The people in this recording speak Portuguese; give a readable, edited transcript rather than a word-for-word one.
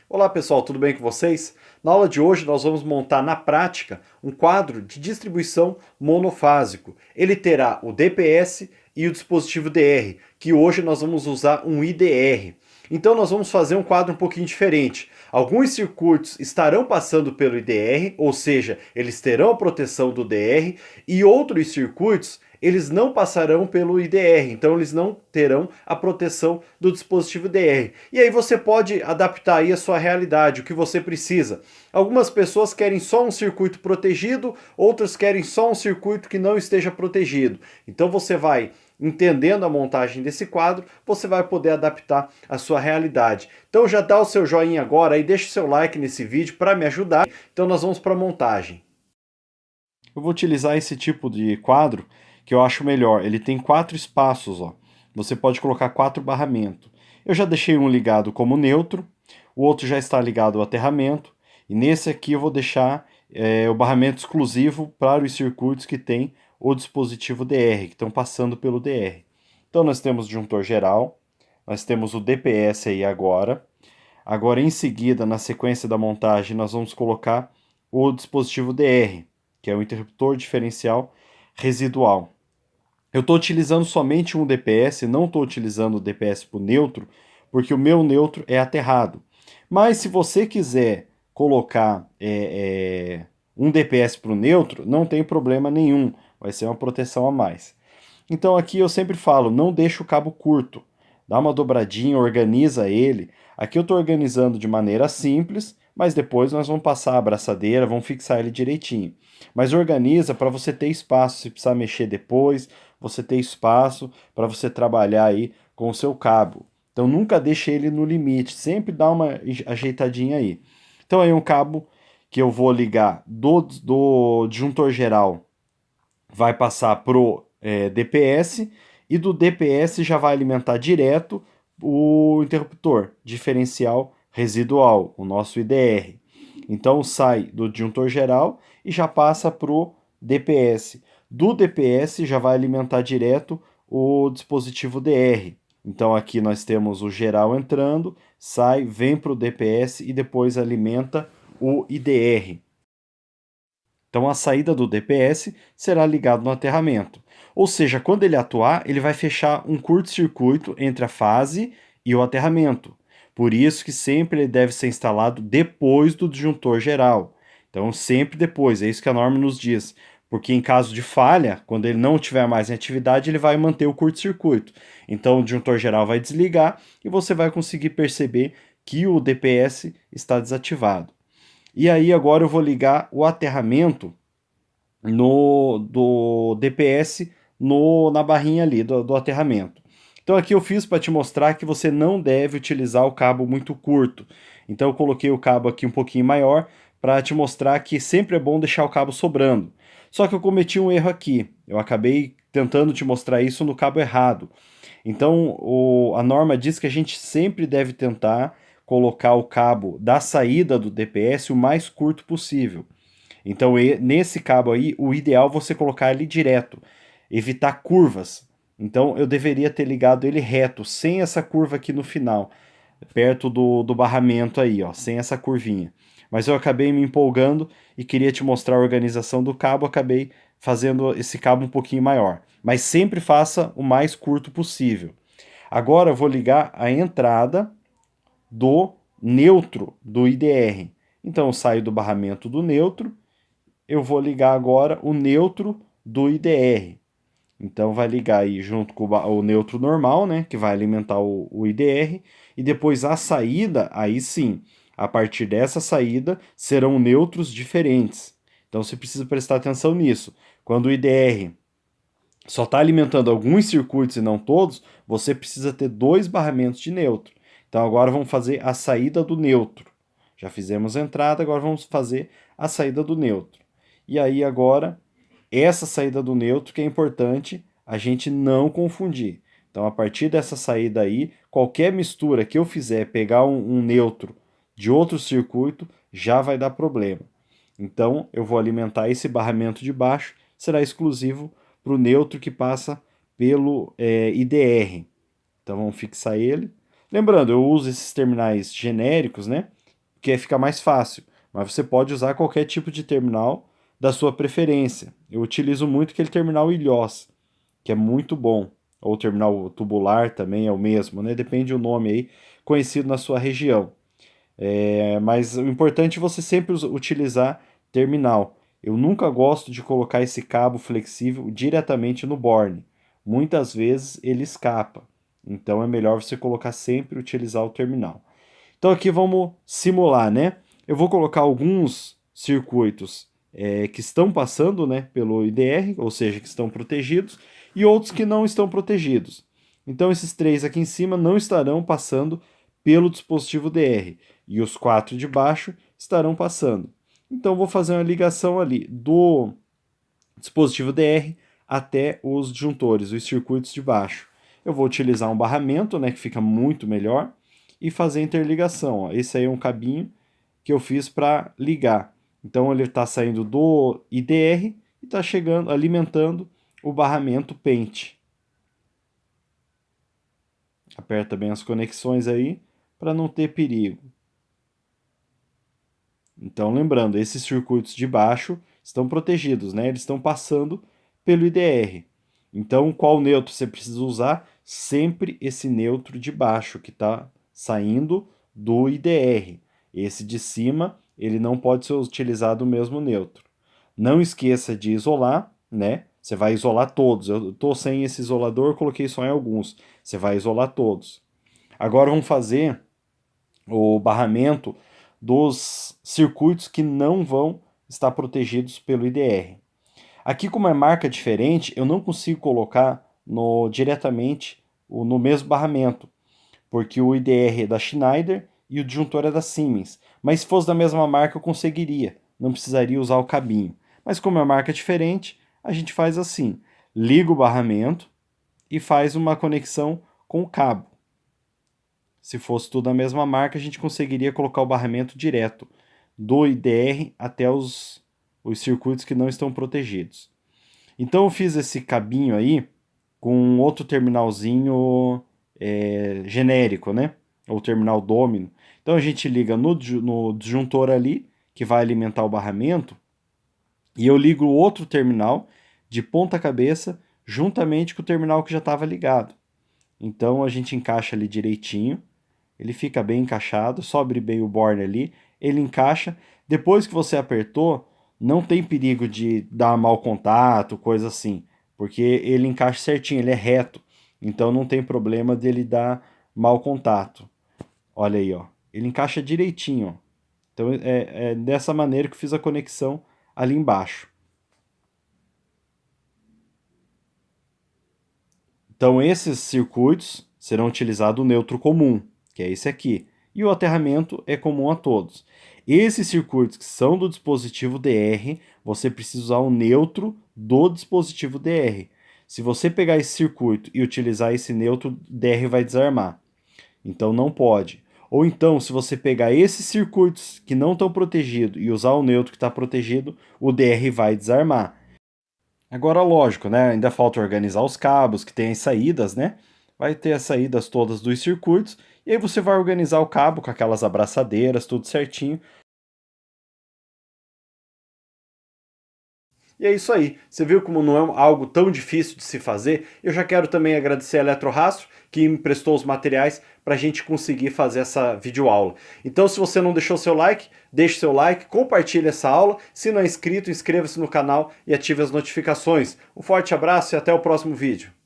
Olá pessoal, tudo bem com vocês? Na aula de hoje nós vamos montar na prática um quadro de distribuição monofásico. Ele terá o DPS e o dispositivo DR, que hoje nós vamos usar um IDR. Então nós vamos fazer um quadro um pouquinho diferente. Alguns circuitos estarão passando pelo IDR, ou seja, eles terão a proteção do DR, e outros circuitos eles não passarão pelo IDR, então eles não terão a proteção do dispositivo DR. E aí você pode adaptar aí a sua realidade, o que você precisa. Algumas pessoas querem só um circuito protegido, outras querem só um circuito que não esteja protegido. Então você vai entendendo a montagem desse quadro, você vai poder adaptar a sua realidade. Então já dá o seu joinha agora e deixa o seu like nesse vídeo para me ajudar. Então nós vamos para a montagem. Eu vou utilizar esse tipo de quadro que eu acho melhor. Ele tem 4 espaços, ó. Você pode colocar 4 barramentos. Eu já deixei um ligado como neutro, o outro já está ligado ao aterramento, e nesse aqui eu vou deixar o barramento exclusivo para os circuitos que tem o dispositivo DR, que estão passando pelo DR. Então nós temos o disjuntor geral, nós temos o DPS aí agora. Agora em seguida, na sequência da montagem, nós vamos colocar o dispositivo DR, que é o interruptor diferencial residual. Eu estou utilizando somente um DPS, não estou utilizando o DPS para o neutro, porque o meu neutro é aterrado. Mas se você quiser colocar um DPS para o neutro, não tem problema nenhum, vai ser uma proteção a mais. Então aqui eu sempre falo, não deixa o cabo curto, dá uma dobradinha, organiza ele. Aqui eu estou organizando de maneira simples, mas depois nós vamos passar a abraçadeira, vamos fixar ele direitinho. Mas organiza para você ter espaço, se precisar mexer depois, você ter espaço para você trabalhar aí com o seu cabo. Então nunca deixe ele no limite, sempre dá uma ajeitadinha aí. Então aí um cabo que eu vou ligar do disjuntor geral vai passar pro DPS e do DPS já vai alimentar direto o interruptor diferencial residual, o nosso IDR. Então sai do disjuntor geral e já passa para o DPS. Do DPS já vai alimentar direto o dispositivo DR. Então aqui nós temos o geral entrando, sai, vem para o DPS e depois alimenta o IDR. Então a saída do DPS será ligado no aterramento. Ou seja, quando ele atuar, ele vai fechar um curto-circuito entre a fase e o aterramento. Por isso que sempre ele deve ser instalado depois do disjuntor geral. Então sempre depois, é isso que a norma nos diz. Porque em caso de falha, quando ele não estiver mais em atividade, ele vai manter o curto-circuito. Então o disjuntor geral vai desligar e você vai conseguir perceber que o DPS está desativado. E aí agora eu vou ligar o aterramento do DPS na barrinha ali do aterramento. Então aqui eu fiz para te mostrar que você não deve utilizar o cabo muito curto. Então eu coloquei o cabo aqui um pouquinho maior para te mostrar que sempre é bom deixar o cabo sobrando. Só que eu cometi um erro aqui. Eu acabei tentando te mostrar isso no cabo errado. Então a norma diz que a gente sempre deve tentar colocar o cabo da saída do DPS o mais curto possível. Então, nesse cabo aí, o ideal é você colocar ele direto, evitar curvas. Então, eu deveria ter ligado ele reto, sem essa curva aqui no final, perto do barramento aí, ó, sem essa curvinha. Mas eu acabei me empolgando e queria te mostrar a organização do cabo, acabei fazendo esse cabo um pouquinho maior. Mas sempre faça o mais curto possível. Agora eu vou ligar a entrada do neutro do IDR. Então eu saio do barramento do neutro, eu vou ligar agora o neutro do IDR. Então vai ligar aí junto com o neutro normal, né, que vai alimentar o IDR, e depois a saída, aí sim, a partir dessa saída serão neutros diferentes. Então você precisa prestar atenção nisso. Quando o IDR só está alimentando alguns circuitos e não todos, você precisa ter 2 barramentos de neutro. Então agora vamos fazer a saída do neutro. Já fizemos a entrada, agora vamos fazer a saída do neutro. E aí agora, essa saída do neutro que é importante a gente não confundir. Então a partir dessa saída aí, qualquer mistura que eu fizer, pegar um neutro de outro circuito, já vai dar problema. Então eu vou alimentar esse barramento de baixo, será exclusivo para o neutro que passa pelo IDR. Então vamos fixar ele. Lembrando, eu uso esses terminais genéricos, né? porque fica mais fácil. Mas você pode usar qualquer tipo de terminal da sua preferência. Eu utilizo muito aquele terminal Ilhós, que é muito bom. Ou terminal tubular também é o mesmo, né? Depende do nome aí, conhecido na sua região. Mas o importante é você sempre utilizar terminal. Eu nunca gosto de colocar esse cabo flexível diretamente no borne. Muitas vezes ele escapa. Então é melhor você colocar sempre utilizar o terminal. Então aqui vamos simular, né? Eu vou colocar alguns circuitos que estão passando, né, pelo IDR, ou seja, que estão protegidos, e outros que não estão protegidos. Então esses três aqui em cima não estarão passando pelo dispositivo DR, e os 4 de baixo estarão passando. Então vou fazer uma ligação ali do dispositivo DR até os disjuntores, os circuitos de baixo. Eu vou utilizar um barramento, né, que fica muito melhor, e fazer interligação. Ó. Esse aí é um cabinho que eu fiz para ligar. Então ele está saindo do IDR e está chegando, alimentando o barramento pente. Aperta bem as conexões aí para não ter perigo. Então lembrando, esses circuitos de baixo estão protegidos, né? Eles estão passando pelo IDR. Então qual neutro você precisa usar? Sempre esse neutro de baixo que está saindo do IDR. Esse de cima, ele não pode ser utilizado o mesmo neutro. Não esqueça de isolar, né? Você vai isolar todos. Eu estou sem esse isolador, coloquei só em alguns. Você vai isolar todos. Agora vamos fazer o barramento dos circuitos que não vão estar protegidos pelo IDR. Aqui, como é marca diferente, eu não consigo colocar diretamente no mesmo barramento, porque o IDR é da Schneider e o disjuntor é da Siemens. Mas se fosse da mesma marca, eu conseguiria, não precisaria usar o cabinho. Mas como é marca diferente, a gente faz assim, liga o barramento e faz uma conexão com o cabo. Se fosse tudo a mesma marca, a gente conseguiria colocar o barramento direto do IDR até os circuitos que não estão protegidos. Então eu fiz esse cabinho aí com outro terminalzinho genérico, né? Ou terminal domino. Então a gente liga no disjuntor ali, que vai alimentar o barramento, e eu ligo o outro terminal de ponta cabeça juntamente com o terminal que já estava ligado. Então a gente encaixa ali direitinho, ele fica bem encaixado, só abre bem o borne ali, ele encaixa. Depois que você apertou, não tem perigo de dar mau contato, coisa assim, porque ele encaixa certinho, ele é reto, então não tem problema dele dar mau contato. Olha aí, ó, ele encaixa direitinho. Ó. Então é dessa maneira que eu fiz a conexão ali embaixo. Então esses circuitos serão utilizados o neutro comum, que é esse aqui, e o aterramento é comum a todos. Esses circuitos que são do dispositivo DR, você precisa usar o neutro do dispositivo DR. Se você pegar esse circuito e utilizar esse neutro, o DR vai desarmar. Então não pode. Ou então, se você pegar esses circuitos que não estão protegidos e usar o neutro que está protegido, o DR vai desarmar. Agora, lógico, né? Ainda falta organizar os cabos, que tem as saídas, né? Vai ter as saídas todas dos circuitos, e aí você vai organizar o cabo com aquelas abraçadeiras, tudo certinho. E é isso aí. Você viu como não é algo tão difícil de se fazer? Eu já quero também agradecer a Eletrorastro, que me emprestou os materiais para a gente conseguir fazer essa videoaula. Então, se você não deixou seu like, deixe seu like, compartilhe essa aula. Se não é inscrito, inscreva-se no canal e ative as notificações. Um forte abraço e até o próximo vídeo.